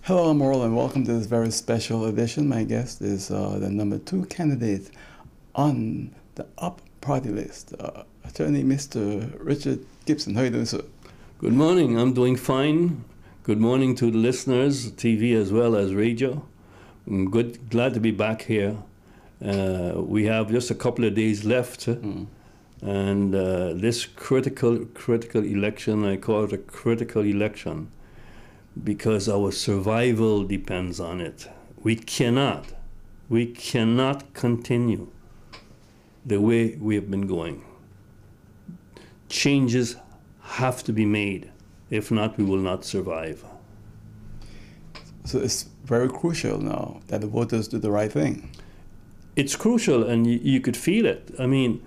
Hello, I'm Earl, and welcome to this very special edition. My guest is the number 2 candidate on the UP party list, Attorney Mr. Richard Gibson. How are you doing, sir? Good morning. I'm doing fine. Good morning to the listeners, TV as well as radio. I'm glad to be back here. We have just a couple of days left, and this critical election, I call it a critical election, because our survival depends on it. We cannot continue the way we have been going. Changes have to be made. If not, we will not survive. So it's very crucial now that the voters do the right thing. It's crucial, and you could feel it. I mean,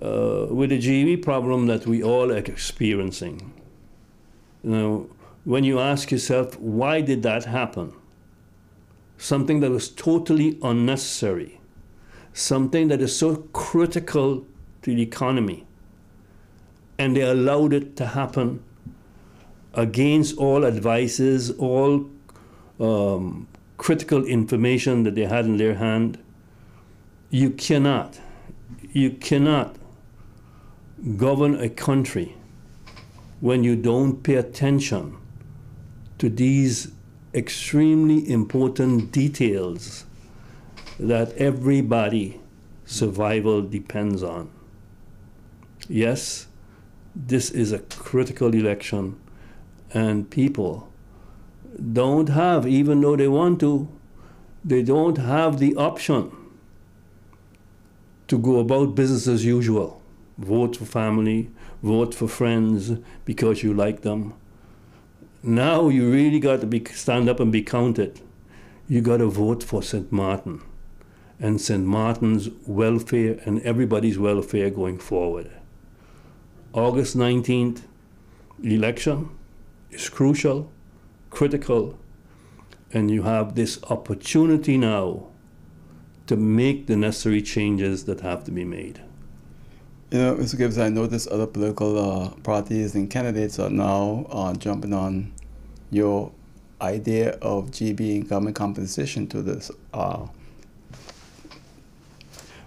with the Gebe problem that we all are experiencing, when you ask yourself, why did that happen? Something that was totally unnecessary, something that is so critical to the economy, and they allowed it to happen against all advices, all critical information that they had in their hand. You cannot govern a country when you don't pay attention to these extremely important details that everybody's survival depends on. Yes, this is a critical election, and people don't have, even though they want to, they don't have the option to go about business as usual. Vote for family, vote for friends because you like them. Now you really got to stand up and be counted. You got to vote for St. Martin and St. Martin's welfare and everybody's welfare going forward. August 19th election is crucial, critical, and you have this opportunity now to make the necessary changes that have to be made. You know, Mr. Gibbs, I notice other political parties and candidates are now jumping on your idea of GB and government compensation to this.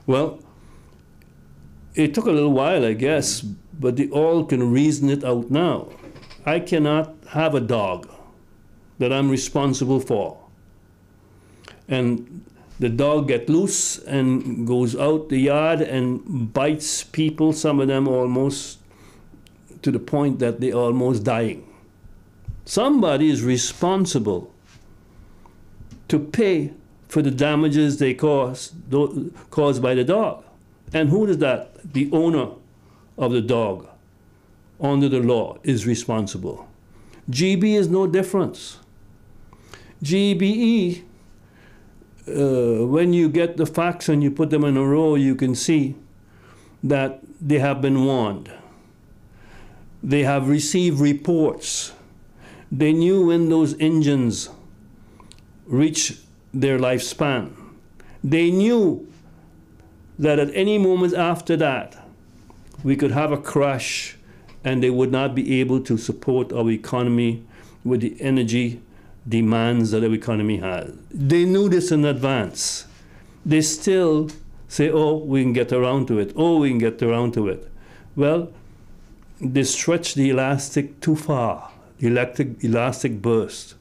Well, it took a little while, I guess, but they all can reason it out now. I cannot have a dog that I'm responsible for, and the dog gets loose and goes out the yard and bites people, some of them almost to the point that they're almost dying. Somebody is responsible to pay for the damages they caused by the dog. And who is that? The owner of the dog, under the law, is responsible. GB is no difference. GBE, when you get the facts and you put them in a row, you can see that they have been warned. They have received reports. They knew when those engines reach their lifespan. They knew that at any moment after that, we could have a crash and they would not be able to support our economy with the energy demands that our economy has. They knew this in advance. They still say, oh, we can get around to it. Oh, we can get around to it. Well, they stretch the elastic too far, the elastic burst.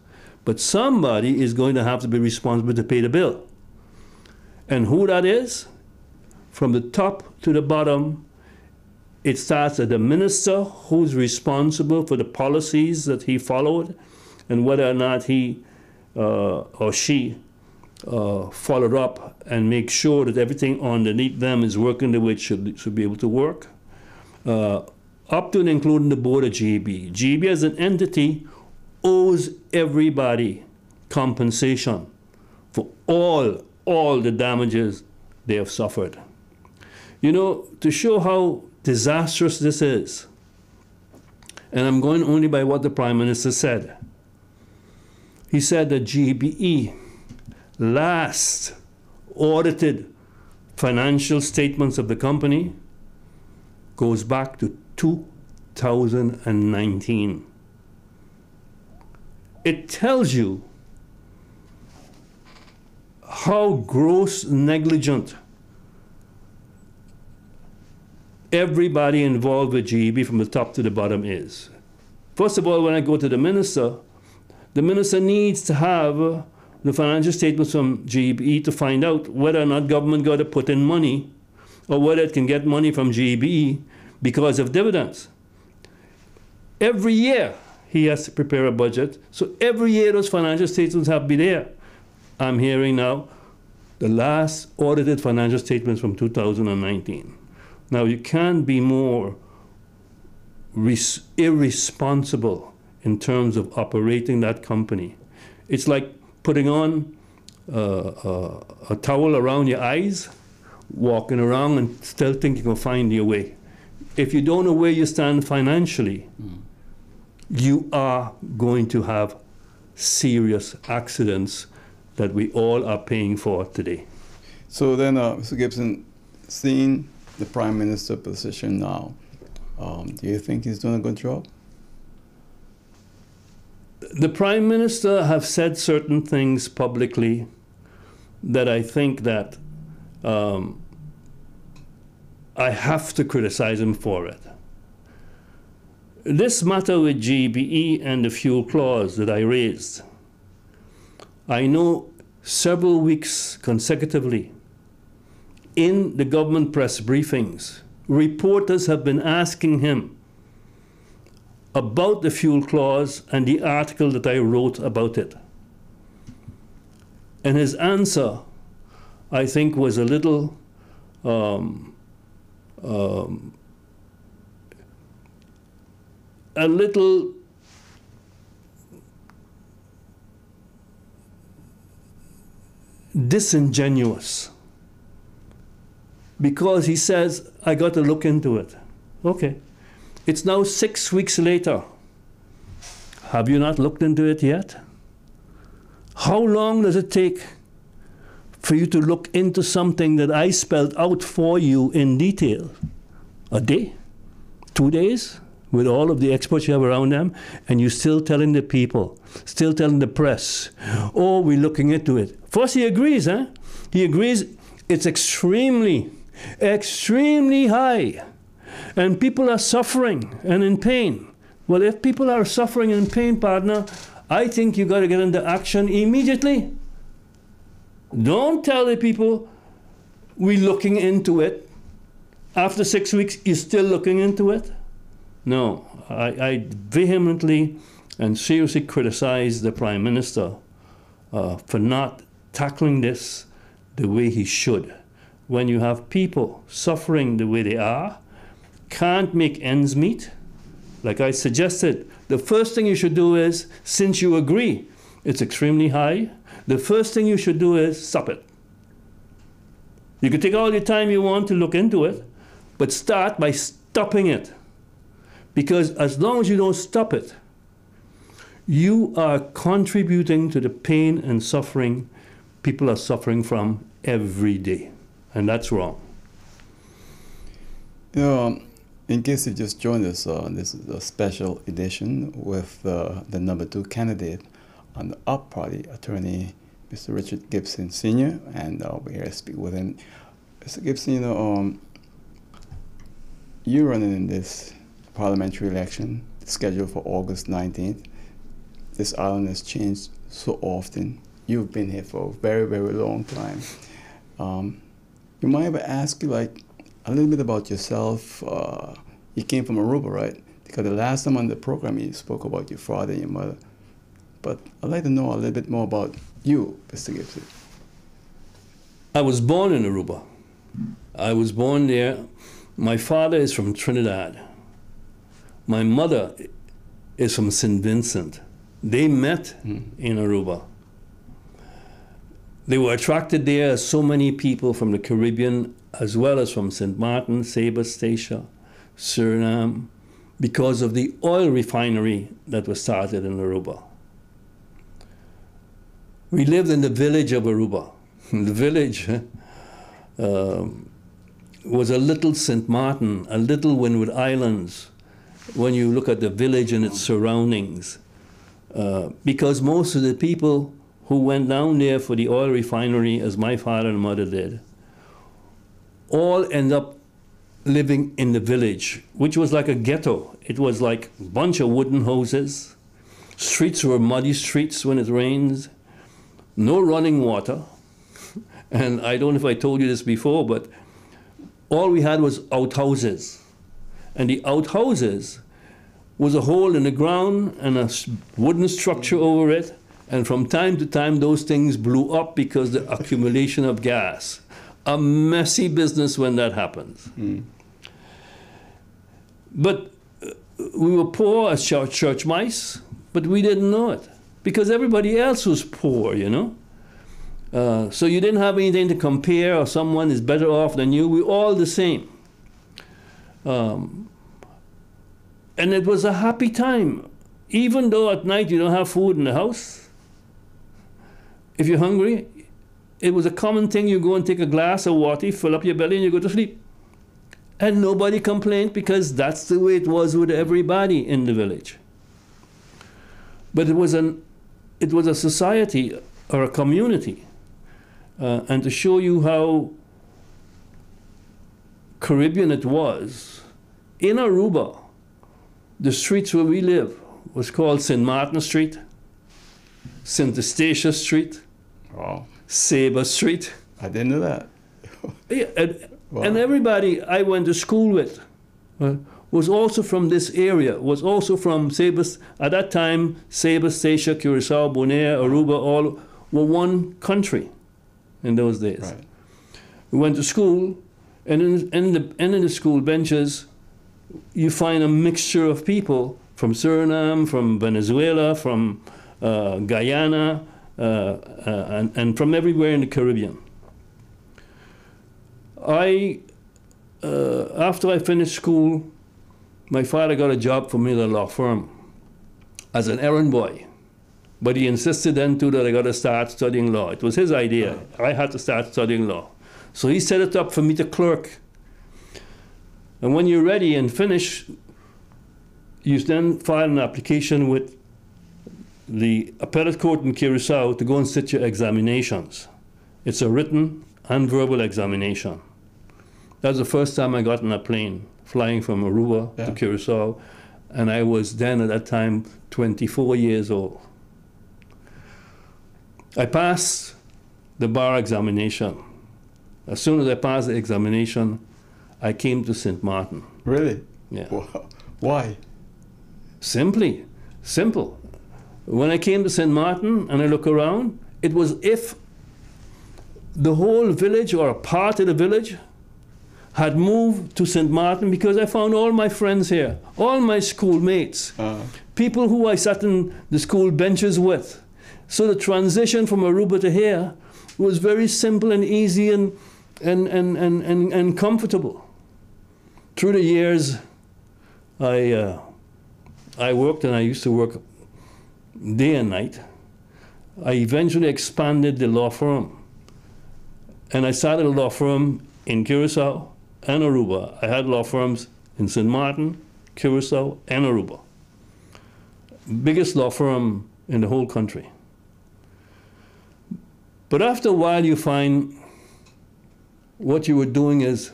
But somebody is going to have to be responsible to pay the bill. And who that is? From the top to the bottom, it starts at the minister who's responsible for the policies that he followed, and whether or not he or she followed up and make sure that everything underneath them is working the way it should be able to work, up to and including the board of GB. GB as an entity owes everybody compensation for all the damages they have suffered. You know, to show how disastrous this is, and I'm going only by what the Prime Minister said. He said that GBE last audited financial statements of the company goes back to 2019. It tells you how gross negligent everybody involved with Gebe from the top to the bottom is. First of all, when I go to the minister needs to have the financial statements from Gebe to find out whether or not government got to put in money or whether it can get money from Gebe because of dividends. Every year he has to prepare a budget, so every year those financial statements have to be there. I'm hearing now the last audited financial statements from 2019. Now, you can't be more irresponsible in terms of operating that company. It's like putting on a towel around your eyes, walking around and still think you can find your way. If you don't know where you stand financially, you are going to have serious accidents that we all are paying for today. So then, Mr. Gibson, seeing the Prime Minister position now, do you think he's doing a good job? The Prime Minister have said certain things publicly that I think that I have to criticize him for it. This matter with Gebe and the fuel clause that I raised, I know several weeks consecutively in the government press briefings, reporters have been asking him about the fuel clause and the article that I wrote about it. And his answer, I think, was a little disingenuous, because he says, I got to look into it. Okay. It's now 6 weeks later. Have you not looked into it yet? How long does it take for you to look into something that I spelled out for you in detail? A day? 2 days? With all of the experts you have around them, and you're still telling the people, still telling the press, oh, we're looking into it. First, he agrees, huh? He agrees it's extremely high, and people are suffering and in pain. Well, if people are suffering and in pain, partner, I think you got to get into action immediately. Don't tell the people we're looking into it. After 6 weeks, you're still looking into it. No, I vehemently and seriously criticize the Prime Minister for not tackling this the way he should. When you have people suffering the way they are, can't make ends meet, like I suggested, the first thing you should do is, since you agree it's extremely high, the first thing you should do is stop it. You can take all the time you want to look into it, but start by stopping it. Because as long as you don't stop it, you are contributing to the pain and suffering people are suffering from every day. And that's wrong. You know, in case you just joined us, this is a special edition with the #2 candidate on the UP party, attorney Mr. Richard Gibson Sr., and we're here to speak with him. Mr. Gibson, you know, you're running in this parliamentary election scheduled for August 19th. This island has changed so often. You've been here for a very, very long time. You mind if I ask you, like, a little bit about yourself? You came from Aruba, right? Because the last time on the program you spoke about your father and your mother. But I'd like to know a little bit more about you, Mr. Gibson. I was born in Aruba. I was born there. My father is from Trinidad. My mother is from St. Vincent. They met in Aruba. They were attracted there, as so many people from the Caribbean, as well as from St. Martin, Saba, Statia, Suriname, because of the oil refinery that was started in Aruba. We lived in the village of Aruba. The village was a little St. Martin, a little Windward Islands, when you look at the village and its surroundings, because most of the people who went down there for the oil refinery, as my father and mother did, all end up living in the village, which was like a ghetto. It was like a bunch of wooden houses. Streets were muddy streets when it rains. No running water. And I don't know if I told you this before, but all we had was outhouses. And the outhouses was a hole in the ground and a wooden structure over it. And from time to time, those things blew up because of the accumulation of gas. A messy business when that happens. Mm. But we were poor as church mice, but we didn't know it because everybody else was poor, you know. So you didn't have anything to compare, or someone is better off than you. We're all the same. And it was a happy time, even though at night you don't have food in the house. If you're hungry, it was a common thing. You go and take a glass of water, fill up your belly, and you go to sleep. And nobody complained because that's the way it was with everybody in the village. But it was a society or a community. And to show you how Caribbean it was, in Aruba, the streets where we live was called St. Martin Street, St. Eustacia Street, Wow. Sabre Street. I didn't know that. Yeah, Wow. and everybody I went to school with was also from this area, was also from Sabre. At that time, Sabre, Statia, Curacao, Bonaire, Aruba, all were one country in those days. Right. We went to school, and in the school benches, you find a mixture of people from Suriname, from Venezuela, from Guyana, and from everywhere in the Caribbean. After I finished school, my father got a job for me at a law firm as an errand boy. But he insisted then too that I got to start studying law. It was his idea. I had to start studying law. So he set it up for me to clerk. And when you're ready and finished, you then file an application with the appellate court in Curacao to go and sit your examinations. It's a written and verbal examination. That was the first time I got on a plane, flying from Aruba to Curacao, and I was then at that time 24 years old. I passed the bar examination. As soon as I passed the examination, I came to St. Martin. Really? Yeah. Wow. Why? Simple. When I came to St. Martin and I look around, it was if the whole village or a part of the village had moved to St. Martin, because I found all my friends here, all my schoolmates, people who I sat in the school benches with. So the transition from Aruba to here was very simple and easy and comfortable. Through the years, I worked, and I used to work day and night. I eventually expanded the law firm. And I started a law firm in Curacao and Aruba. I had law firms in St. Martin, Curacao, and Aruba. Biggest law firm in the whole country. But after a while, you find what you were doing is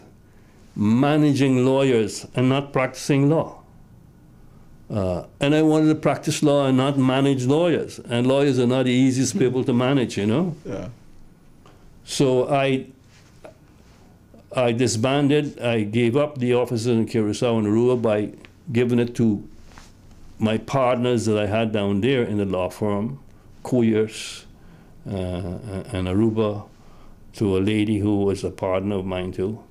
managing lawyers and not practicing law. And I wanted to practice law and not manage lawyers. And lawyers are not the easiest people to manage, you know? Yeah. So I disbanded. I gave up the offices in Curacao and Aruba by giving it to my partners that I had down there in the law firm, Coyers and Aruba, to a lady who was a partner of mine too.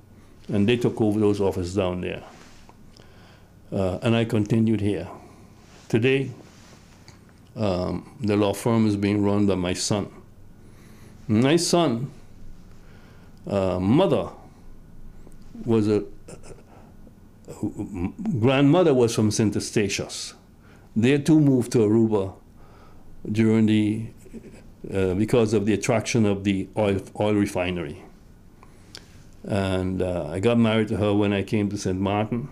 And they took over those offices down there. And I continued here. Today, the law firm is being run by my son. My son, mother was grandmother was from St. Eustatius. They too moved to Aruba during because of the attraction of the oil refinery. And I got married to her when I came to St. Martin.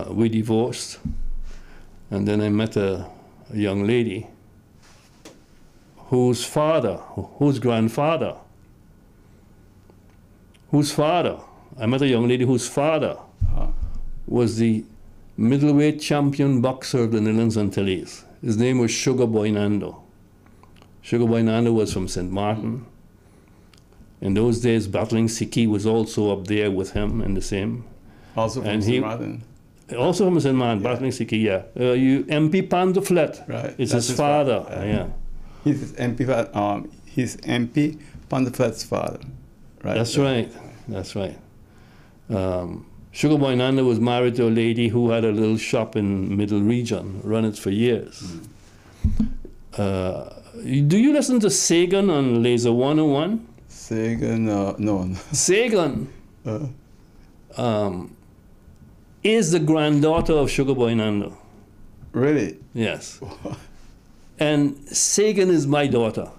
We divorced, and then I met a young lady whose father, whose grandfather, whose father, I met a young lady whose father was the middleweight champion boxer of the Netherlands Antilles. His name was Sugar Boy Nando. Sugar Boy Nando was from St. Martin. In those days, Battling Siki was also up there with him in the same. Also from St. Martin. Also from St. Martin, Battling Siki, yeah. MP Pandeflet. Right. It's his father, yeah. He's MP Pandeflet's father. Right. That's right. That's right. Sugar Boy Nando was married to a lady who had a little shop in Middle Region, run it for years. Do you listen to Sagan on Laser 101? Sagan, no. Sagan is the granddaughter of Sugar Boy Nando. Really? Yes. And Sagan is my daughter.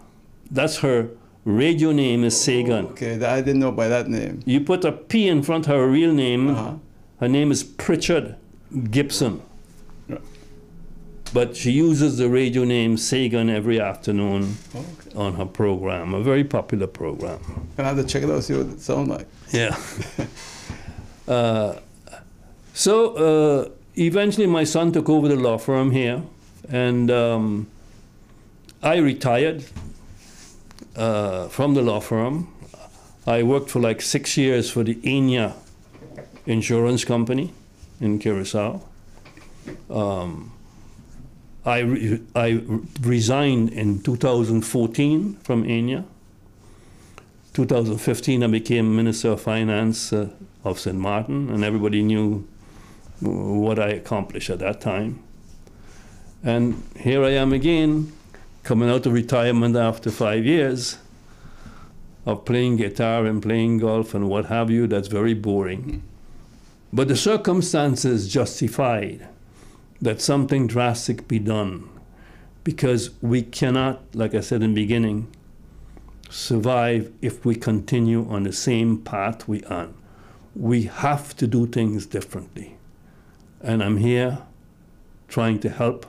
That's her radio name is Sagan. Okay, I didn't know by that name. You put a P in front of her real name. Her name is Pritchard Gibson. But she uses the radio name Sagan every afternoon on her program, a very popular program. I have to check it out, see what it sounds like. Yeah. So eventually my son took over the law firm here, and I retired from the law firm. I worked for like 6 years for the Enya insurance company in Curacao. I resigned in 2014 from Enya. 2015 I became Minister of Finance of St. Martin, and everybody knew what I accomplished at that time. And here I am again, coming out of retirement after 5 years of playing guitar and playing golf and what have you. That's very boring. But the circumstances justified that something drastic be done, because we cannot, like I said in the beginning, survive if we continue on the same path we are on. We have to do things differently. And I'm here trying to help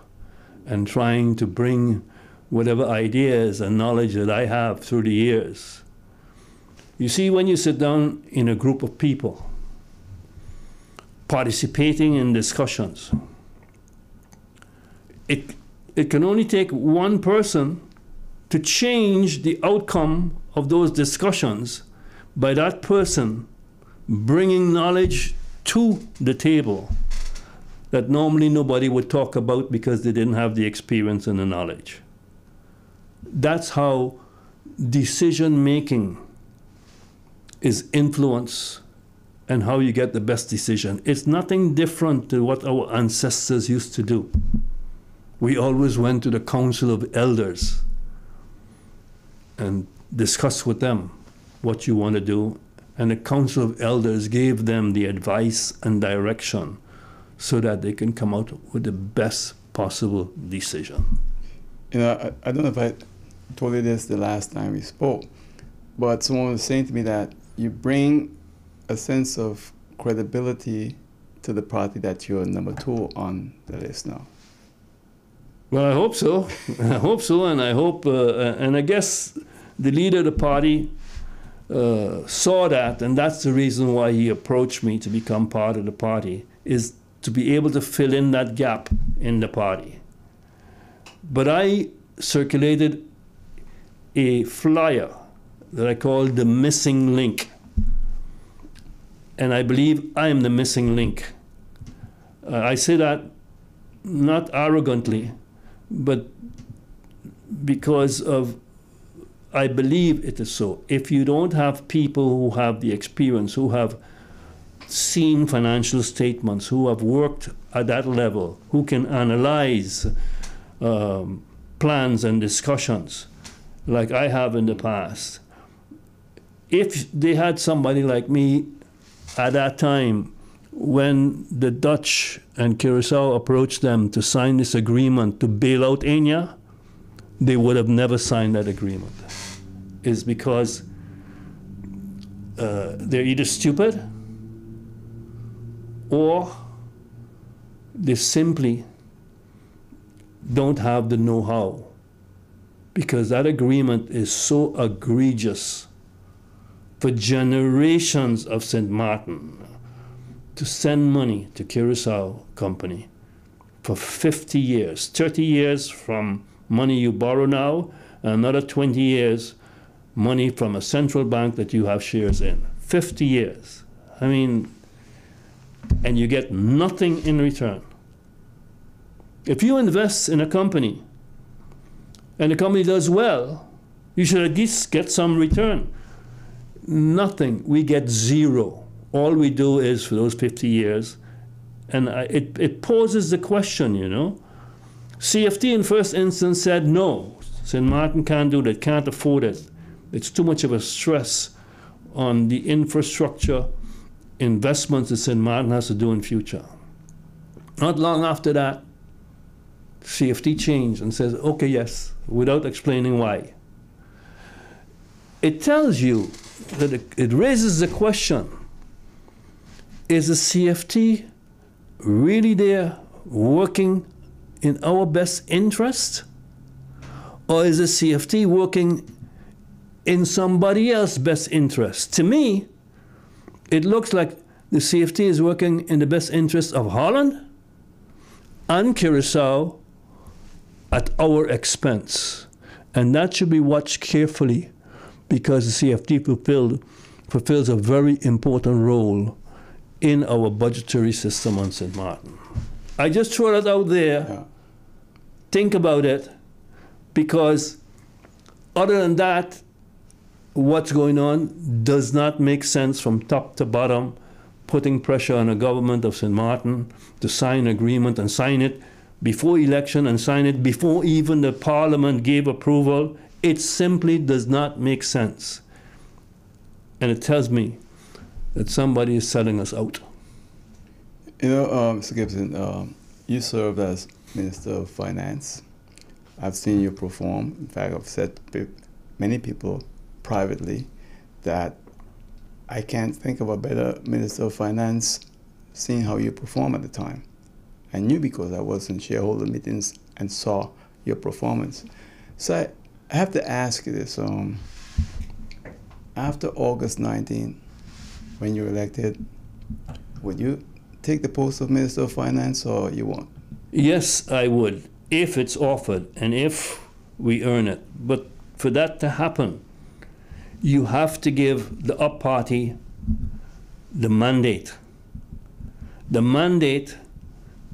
and trying to bring whatever ideas and knowledge that I have through the years. You see, when you sit down in a group of people, participating in discussions, it can only take one person to change the outcome of those discussions by that person bringing knowledge to the table that normally nobody would talk about because they didn't have the experience and the knowledge. That's how decision making is influence and how you get the best decision. It's nothing different to what our ancestors used to do. We always went to the Council of Elders and discussed with them what you want to do. And the Council of Elders gave them the advice and direction so that they can come out with the best possible decision. You know, I don't know if I told you this the last time we spoke, but someone was saying to me that you bring a sense of credibility to the party that you're number 2 on the list now. Well, I hope so. I hope so, and I hope, and I guess the leader of the party saw that, and that's the reason why he approached me to become part of the party, is to be able to fill in that gap in the party. But I circulated a flyer that I called the missing link. And I believe I am the missing link. I say that not arrogantly, but because of, I believe it is so. If you don't have people who have the experience, who have seen financial statements, who have worked at that level, who can analyze plans and discussions like I have in the past, if they had somebody like me at that time, when the Dutch and Curacao approached them to sign this agreement to bail out Enya, they would have never signed that agreement. It's because they're either stupid or they simply don't have the know-how because that agreement is so egregious for generations of St. Martin to send money to Curacao Company for 50 years, 30 years from money you borrow now, and another 20 years money from a central bank that you have shares in. 50 years. I mean, and you get nothing in return. If you invest in a company and the company does well, you should at least get some return. Nothing. We get zero. All we do is for those 50 years, and it poses the question, you know. CFT in first instance said, no, St. Martin can't do that, can't afford it. It's too much of a stress on the infrastructure investments that St. Martin has to do in future. Not long after that, CFT changed and says, okay, yes, without explaining why. It tells you that it raises the question, is the CFT really there working in our best interest? Or is the CFT working in somebody else's best interest? To me, it looks like the CFT is working in the best interest of Holland and Curacao at our expense. And that should be watched carefully, because the CFT fulfills a very important role in our budgetary system on St. Martin. I just throw that out there. Yeah. Think about it, because other than that, what's going on does not make sense from top to bottom, putting pressure on the government of St. Martin to sign an agreement and sign it before election and sign it before even the Parliament gave approval. It simply does not make sense. And it tells me that somebody is selling us out. You know, Mr. Gibson, you served as Minister of Finance. I've seen you perform. In fact, I've said to many people privately that I can't think of a better Minister of Finance, seeing how you perform at the time. I knew because I was in shareholder meetings and saw your performance. So I have to ask you this. After August 19, when you're elected, would you take the post of Minister of Finance, or you won't? Yes, I would, if it's offered and if we earn it. But for that to happen, you have to give the up party the mandate. The mandate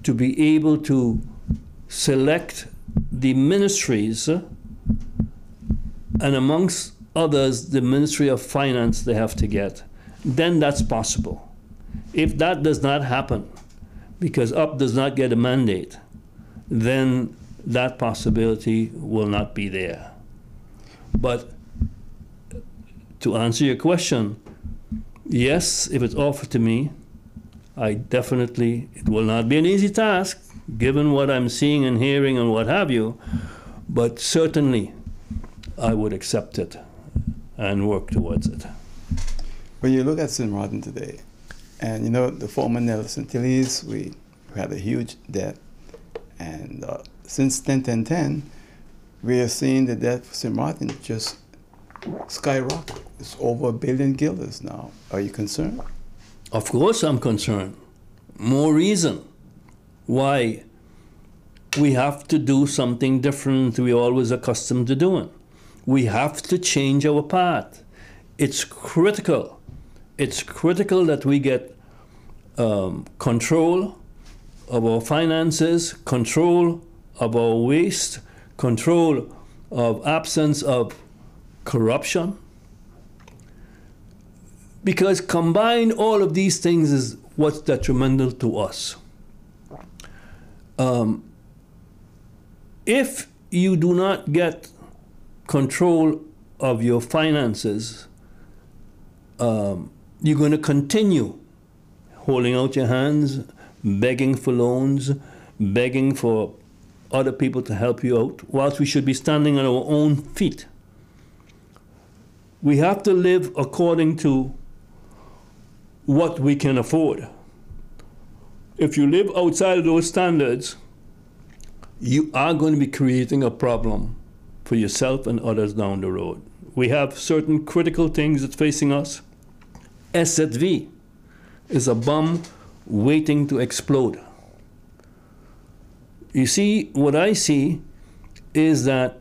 to be able to select the ministries, and amongst others, the Ministry of Finance they have to get. Then that's possible. If that does not happen, because UP does not get a mandate, then that possibility will not be there. But to answer your question, yes, if it's offered to me, I definitely, it will not be an easy task, given what I'm seeing and hearing and what have you, but certainly I would accept it and work towards it. When you look at St. Martin today, and you know, the former Nelson Tillies, we had a huge debt, and since 10-10-10, we are seeing the debt for St. Martin just skyrocket. It's over $1 billion guilders now. Are you concerned? Of course I'm concerned. More reason why we have to do something different than we're always accustomed to doing. We have to change our path. It's critical. It's critical that we get control of our finances, control of our waste, control of absence of corruption. Because combine all of these things is what's detrimental to us. If you do not get control of your finances, you're going to continue holding out your hands, begging for loans, begging for other people to help you out, whilst we should be standing on our own feet. We have to live according to what we can afford. If you live outside of those standards, you are going to be creating a problem for for yourself and others down the road. We have certain critical things that's facing us. SZV is a bomb waiting to explode. You see, what I see is that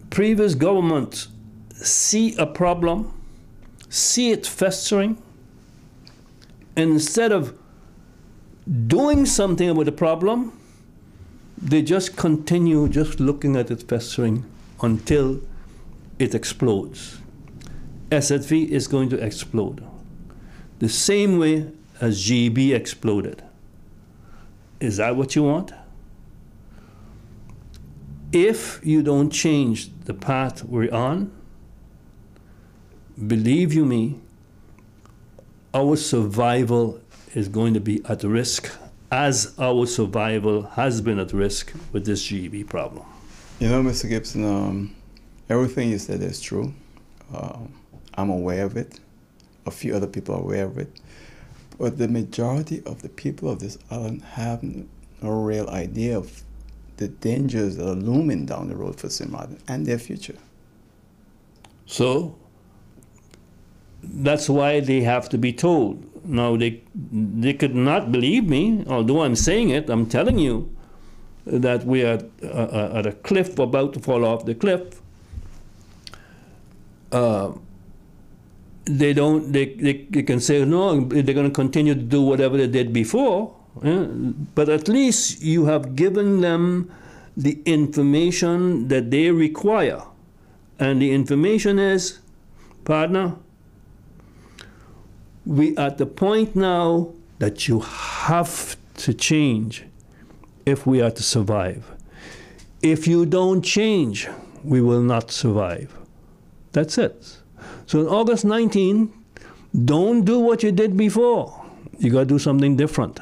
previous governments see a problem, see it festering, and instead of doing something about the problem, they just continue just looking at it festering until it explodes. SZV is going to explode the same way as Gebe exploded. Is that what you want? If you don't change the path we're on, believe you me, our survival is going to be at risk, as our survival has been at risk with this Gebe problem. You know, Mr. Gibson, everything you said is true. I'm aware of it. A few other people are aware of it. But the majority of the people of this island have no real idea of the dangers that are looming down the road for St. Martin and their future. So that's why they have to be told. Now, they could not believe me, although I'm saying it. I'm telling you that we are at a cliff, about to fall off the cliff. They can say, no, they're going to continue to do whatever they did before. But at least you have given them the information that they require. And the information is, partner, we are at the point now that you have to change if we are to survive. If you don't change, we will not survive. That's it. So on August 19, don't do what you did before. You got to do something different.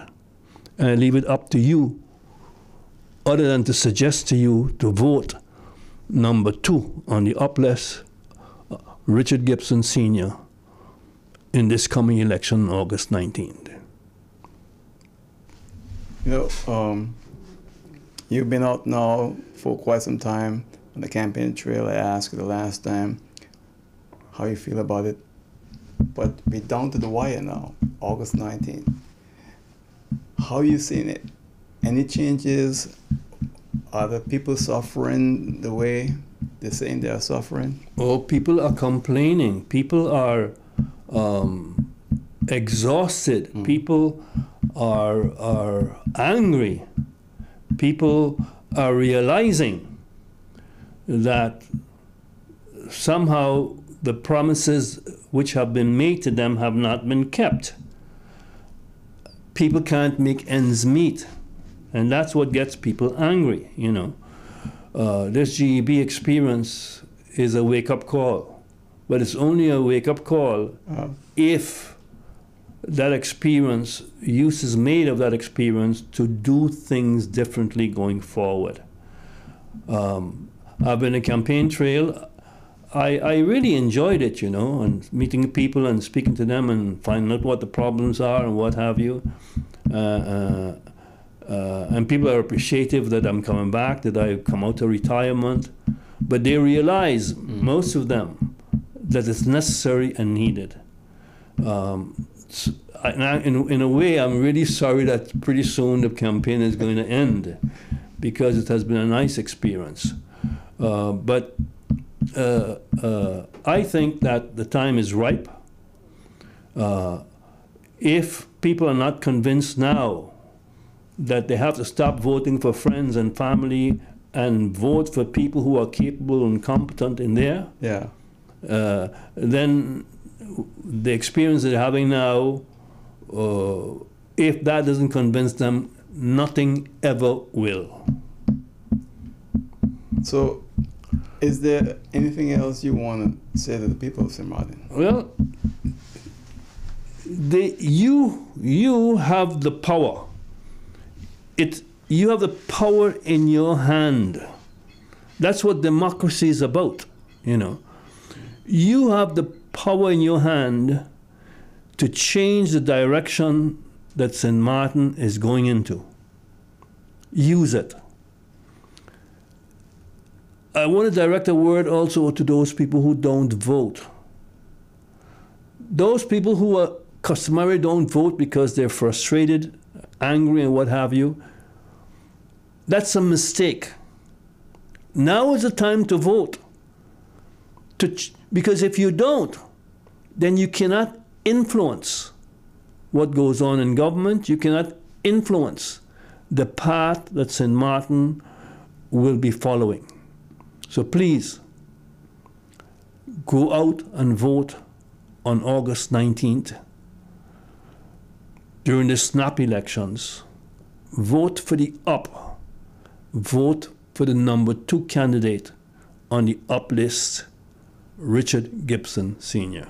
And I leave it up to you, other than to suggest to you to vote number 2 on the up list, Richard Gibson Sr., in this coming election, August 19th. You know, you've been out now for quite some time on the campaign trail. I asked you the last time how you feel about it. But we're down to the wire now, August 19th. How are you seeing it? Any changes? Are the people suffering the way they're saying they are suffering? Oh, people are complaining. People are exhausted. People are angry. People are realizing that somehow the promises which have been made to them have not been kept. People can't make ends meet, and that's what gets people angry, you know. This Gebe experience is a wake-up call, but it's only a wake-up call if that experience, use is made of that experience to do things differently going forward. I've been a campaign trail. I really enjoyed it, you know, and meeting people and speaking to them and finding out what the problems are and what have you. And people are appreciative that I'm coming back, that I've come out of retirement. But they realize, most of them, that it's necessary and needed. In a way, I'm really sorry that pretty soon the campaign is going to end, because it has been a nice experience. But I think that the time is ripe. If people are not convinced now that they have to stop voting for friends and family and vote for people who are capable and competent in there, then the experience they're having now, if that doesn't convince them, nothing ever will. So, is there anything else you want to say to the people of St. Martin? Well, you have the power. You have the power in your hand. That's what democracy is about, you know. You have the power in your hand to change the direction that St. Martin is going into. Use it. I want to direct a word also to those people who don't vote. Those people who are customary don't vote because they're frustrated, angry, and what have you. That's a mistake. Now is the time to vote. Because if you don't, then you cannot influence what goes on in government. You cannot influence the path that St. Martin will be following. So please, go out and vote on August 19th. During the snap elections, vote for the UP. Vote for the number 2 candidate on the UP list, Richard Gibson Sr.